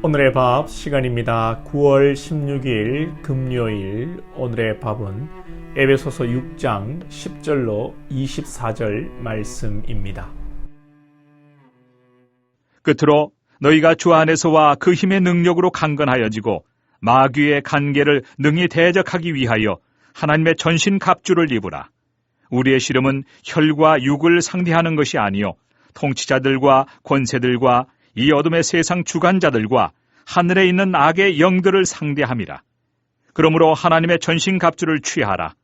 오늘의 밥 시간입니다. 9월 16일 금요일 오늘의 밥은 에베소서 6장 10절로 24절 말씀입니다. 끝으로 너희가 주 안에서와 그 힘의 능력으로 강건하여지고 마귀의 간계를 능히 대적하기 위하여 하나님의 전신 갑주를 입으라. 우리의 씨름은 혈과 육을 상대하는 것이 아니요 통치자들과 권세들과 이 어둠의 세상 주관자들과 하늘에 있는 악의 영들을 상대함이라. 그러므로 하나님의 전신 갑주를 취하라.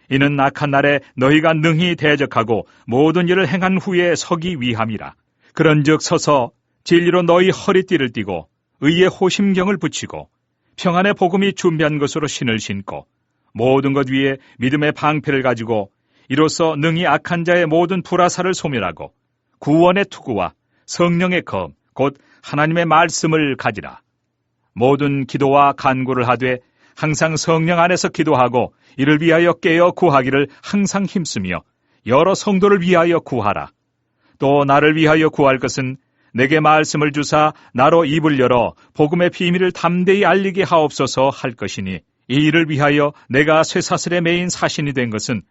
이는 악한 날에 너희가 능히 대적하고 모든 일을 행한 후에 서기 위함이라. 그런즉 서서 진리로 너희 허리띠를 띠고 의의 호심경을 붙이고 평안의 복음이 준비한 것으로 신을 신고 모든 것 위에 믿음의 방패를 가지고 이로써 능히 악한 자의 모든 불화살을 소멸하고 구원의 투구와 성령의 검 곧 하나님의 말씀을 가지라. 모든 기도와 간구를 하되 항상 성령 안에서 기도하고 이를 위하여 깨어 구하기를 항상 힘쓰며 여러 성도를 위하여 구하라. 또 나를 위하여 구할 것은 내게 말씀을 주사 나로 입을 열어 복음의 비밀을 담대히 알리게 하옵소서 할 것이니 이 일을 위하여 내가 쇠사슬에 매인 사신이 된 것은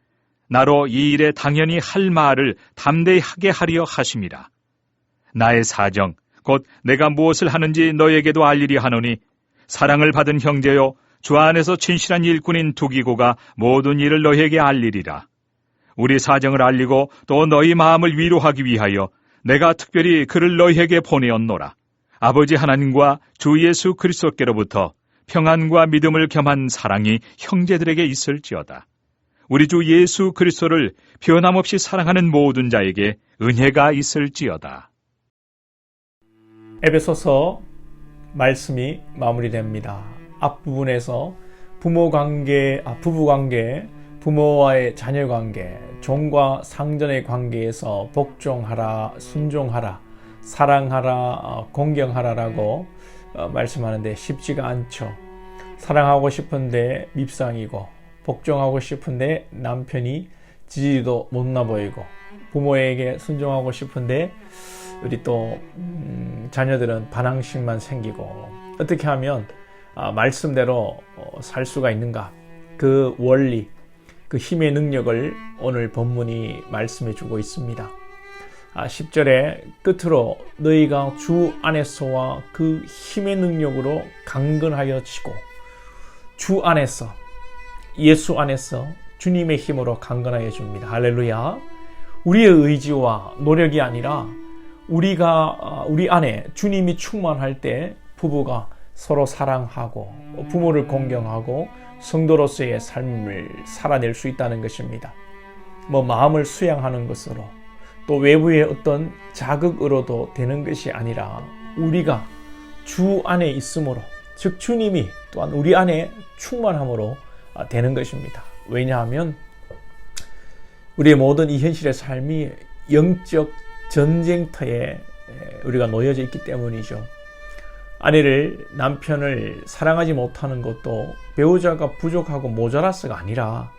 나로 이 일에 당연히 할 말을 담대히 하게 하려 하심이라. 나의 사정 곧 내가 무엇을 하는지 너에게도 알리려 하노니 사랑을 받은 형제여 주 안에서 진실한 일꾼인 두기고가 모든 일을 너에게 알리리라. 우리 사정을 알리고 또 너희 마음을 위로하기 위하여 내가 특별히 그를 너희에게 보내었노라. 아버지 하나님과 주 예수 그리스도께로부터 평안과 믿음을 겸한 사랑이 형제들에게 있을지어다. 우리 주 예수 그리스도를 변함없이 사랑하는 모든 자에게 은혜가 있을지어다. 에베소서 말씀이 마무리됩니다. 앞부분에서 부부관계, 부모와의 자녀관계, 종과 상전의 관계에서 복종하라, 순종하라, 사랑하라, 공경하라라고 말씀하는데 쉽지가 않죠. 사랑하고 싶은데 밉상이고 복종하고 싶은데 남편이 지지도 못나 보이고 부모에게 순종하고 싶은데 우리 또 자녀들은 반항심만 생기고 어떻게 하면 말씀대로 살 수가 있는가? 그 원리, 그 힘의 능력을 오늘 본문이 말씀해 주고 있습니다. 10절에 끝으로 너희가 주 안에서와 그 힘의 능력으로 강건하여지고 주 안에서 예수 안에서 주님의 힘으로 강건하여집니다. 할렐루야. 우리의 의지와 노력이 아니라 우리 안에 주님이 충만할 때 부부가 서로 사랑하고 부모를 공경하고 성도로서의 삶을 살아낼 수 있다는 것입니다. 마음을 수양하는 것으로 또 외부의 어떤 자극으로도 되는 것이 아니라 우리가 주 안에 있음으로 즉 주님이 또한 우리 안에 충만함으로 되는 것입니다. 왜냐하면 우리의 모든 이 현실의 삶이 영적 전쟁터에 우리가 놓여져 있기 때문이죠. 아내를, 남편을 사랑하지 못하는 것도 배우자가 부족하고 모자라서가 아니라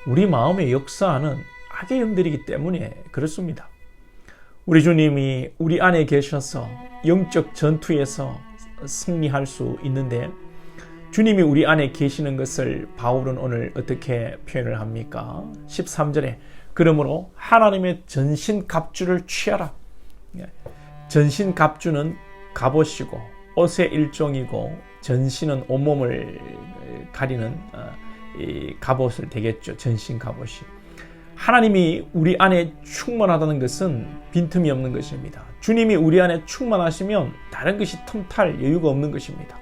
우리 마음에 역사하는 악의 영들이기 때문에 그렇습니다. 우리 주님이 우리 안에 계셔서 영적 전투에서 승리할 수 있는데 주님이 우리 안에 계시는 것을 바울은 오늘 어떻게 표현을 합니까? 13절에 그러므로 하나님의 전신 갑주를 취하라. 전신 갑주는 갑옷이고 옷의 일종이고 전신은 온몸을 가리는 이 갑옷을 되겠죠. 전신 갑옷이. 하나님이 우리 안에 충만하다는 것은 빈틈이 없는 것입니다. 주님이 우리 안에 충만하시면 다른 것이 틈탈 여유가 없는 것입니다.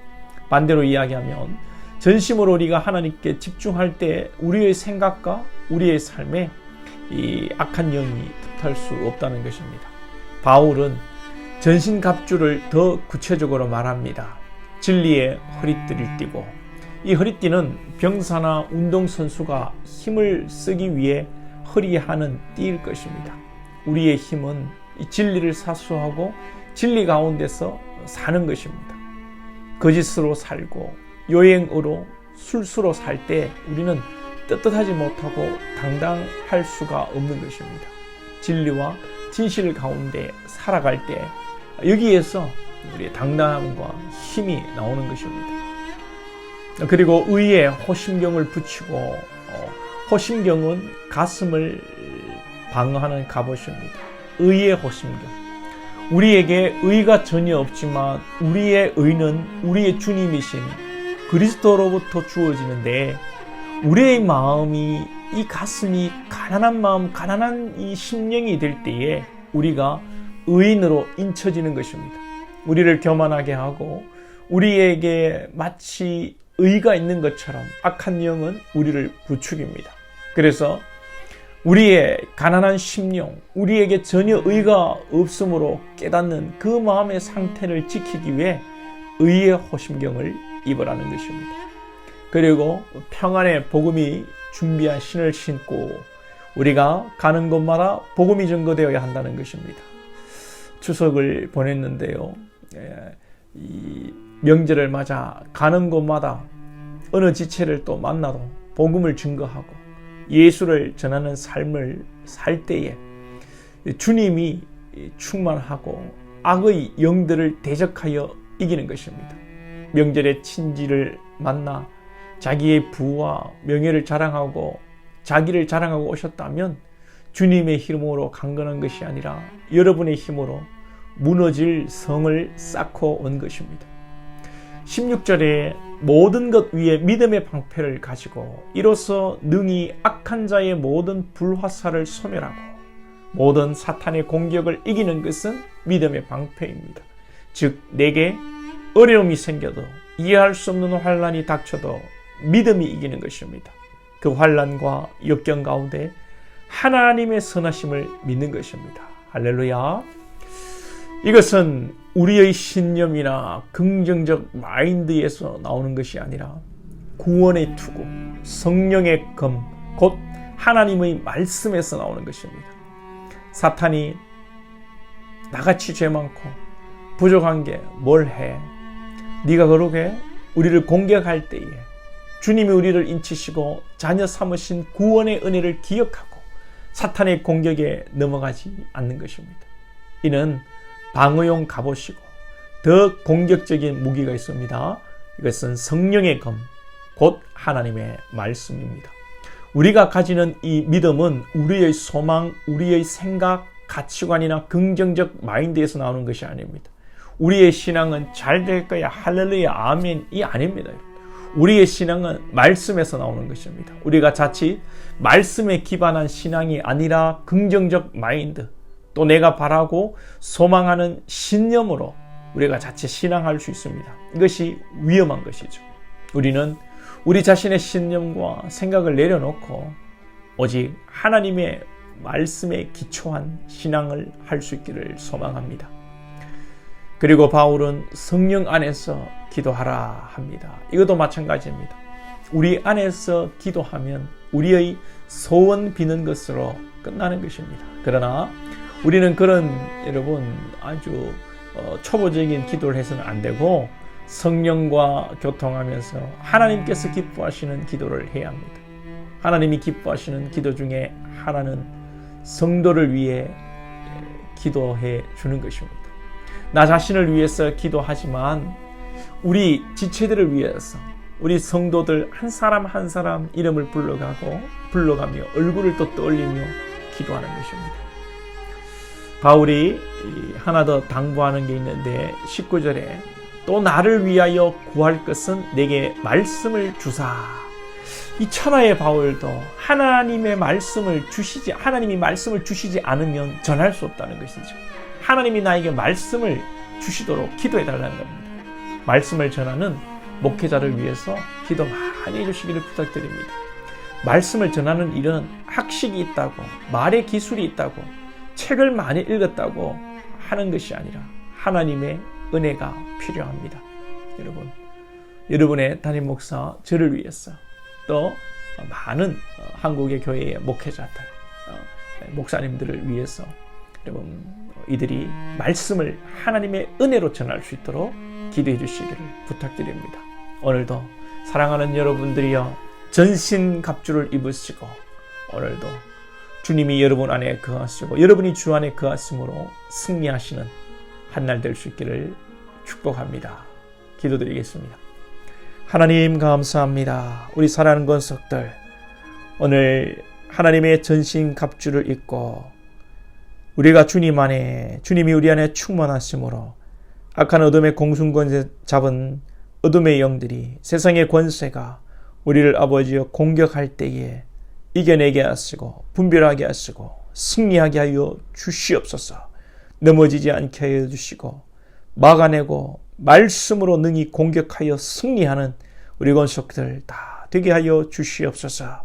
반대로 이야기하면 전심으로 우리가 하나님께 집중할 때 우리의 생각과 우리의 삶에 이 악한 영이 틈탈 수 없다는 것입니다. 바울은 전신갑주를 더 구체적으로 말합니다. 진리의 허리띠를 띠고 이 허리띠는 병사나 운동선수가 힘을 쓰기 위해 허리에 하는 띠일 것입니다. 우리의 힘은 이 진리를 사수하고 진리 가운데서 사는 것입니다. 거짓으로 살고 요행으로 술수로 살 때 우리는 떳떳하지 못하고 당당할 수가 없는 것입니다. 진리와 진실 가운데 살아갈 때 여기에서 우리의 당당함과 힘이 나오는 것입니다. 그리고 의에 호심경을 붙이고, 호심경은 가슴을 방어하는 갑옷입니다. 의의 호심경. 우리에게 의가 전혀 없지만 우리의 의는 우리의 주님이신 그리스도로부터 주어지는데, 우리의 마음이, 이 가슴이 가난한 마음, 가난한 이 심령이 될 때에 우리가 의인으로 인쳐지는 것입니다. 우리를 교만하게 하고 우리에게 마치 의가 있는 것처럼 악한 영은 우리를 부추깁니다. 그래서 우리의 가난한 심령, 우리에게 전혀 의가 없으므로 깨닫는 그 마음의 상태를 지키기 위해 의의 호심경을 입으라는 것입니다. 그리고 평안의 복음이 준비한 신을 신고 우리가 가는 곳마다 복음이 증거되어야 한다는 것입니다. 추석을 보냈는데요, 이 명절을 맞아 가는 곳마다 어느 지체를 또 만나도 복음을 증거하고 예수를 전하는 삶을 살 때에 주님이 충만하고 악의 영들을 대적하여 이기는 것입니다. 명절에 친지를 만나 자기의 부와 명예를 자랑하고 자기를 자랑하고 오셨다면 주님의 힘으로 강건한 것이 아니라 여러분의 힘으로 무너질 성을 쌓고 온 것입니다. 16절에 모든 것 위에 믿음의 방패를 가지고 이로써 능히 악한 자의 모든 불화살을 소멸하고 모든 사탄의 공격을 이기는 것은 믿음의 방패입니다. 즉 내게 어려움이 생겨도 이해할 수 없는 환난이 닥쳐도 믿음이 이기는 것입니다. 그 환난과 역경 가운데 하나님의 선하심을 믿는 것입니다. 할렐루야. 이것은 우리의 신념이나 긍정적 마인드에서 나오는 것이 아니라 구원의 투구, 성령의 검, 곧 하나님의 말씀에서 나오는 것입니다. 사탄이 나같이 죄 많고 부족한 게 뭘 해? 네가 그러게 우리를 공격할 때에 주님이 우리를 인치시고 자녀 삼으신 구원의 은혜를 기억하고 사탄의 공격에 넘어가지 않는 것입니다. 이는 방어용 갑옷이고 더 공격적인 무기가 있습니다. 이것은 성령의 검, 곧 하나님의 말씀입니다. 우리가 가지는 이 믿음은 우리의 소망, 우리의 생각, 가치관이나 긍정적 마인드에서 나오는 것이 아닙니다. 우리의 신앙은 잘 될 거야, 할렐루야, 아멘이 아닙니다. 우리의 신앙은 말씀에서 나오는 것입니다. 우리가 자칫 말씀에 기반한 신앙이 아니라 긍정적 마인드, 또 내가 바라고 소망하는 신념으로 우리가 자칫 신앙할 수 있습니다. 이것이 위험한 것이죠. 우리는 우리 자신의 신념과 생각을 내려놓고 오직 하나님의 말씀에 기초한 신앙을 할 수 있기를 소망합니다. 그리고 바울은 성령 안에서 기도하라 합니다. 이것도 마찬가지입니다. 우리 안에서 기도하면 우리의 소원 비는 것으로 끝나는 것입니다. 그러나 우리는 그런 여러분 아주 초보적인 기도를 해서는 안 되고 성령과 교통하면서 하나님께서 기뻐하시는 기도를 해야 합니다. 하나님이 기뻐하시는 기도 중에 하나는 성도를 위해 기도해 주는 것입니다. 나 자신을 위해서 기도하지만 우리 지체들을 위해서 우리 성도들 한 사람 한 사람 이름을 불러가며 얼굴을 또 떠올리며 기도하는 것입니다. 바울이 하나 더 당부하는 게 있는데 19절에 또 나를 위하여 구할 것은 내게 말씀을 주사. 이 천하의 바울도 하나님이 말씀을 주시지 않으면 전할 수 없다는 것이죠. 하나님이 나에게 말씀을 주시도록 기도해 달라는 겁니다. 말씀을 전하는 목회자를 위해서 기도 많이 해주시기를 부탁드립니다. 말씀을 전하는 일은 학식이 있다고, 말의 기술이 있다고, 책을 많이 읽었다고 하는 것이 아니라 하나님의 은혜가 필요합니다. 여러분의 담임 목사 저를 위해서 또 많은 한국의 교회의 목회자들, 목사님들을 위해서 여러분 이들이 말씀을 하나님의 은혜로 전할 수 있도록 기도해 주시기를 부탁드립니다. 오늘도 사랑하는 여러분들이여 전신갑주를 입으시고 오늘도 주님이 여러분 안에 거하시고 여러분이 주 안에 거하심으로 승리하시는 한 날 될 수 있기를 축복합니다. 기도드리겠습니다. 하나님 감사합니다. 우리 사랑하는 권속들 오늘 하나님의 전신갑주를 입고 우리가 주님 안에 주님이 우리 안에 충만하심으로 악한 어둠의 공중권세 잡은 어둠의 영들이 세상의 권세가 우리를 아버지여 공격할 때에 이겨내게 하시고 분별하게 하시고 승리하게 하여 주시옵소서. 넘어지지 않게 하여 주시고 막아내고 말씀으로 능히 공격하여 승리하는 우리 권속들 다 되게 하여 주시옵소서.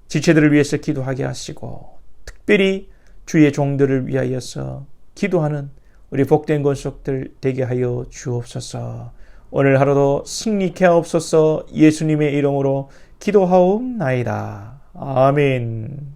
지체들을 위해서 기도하게 하시고 특별히 주의 종들을 위하여서 기도하는 우리 복된 권속들 되게 하여 주옵소서. 오늘 하루도 승리케 하옵소서. 예수님의 이름으로 기도하옵나이다. 아멘.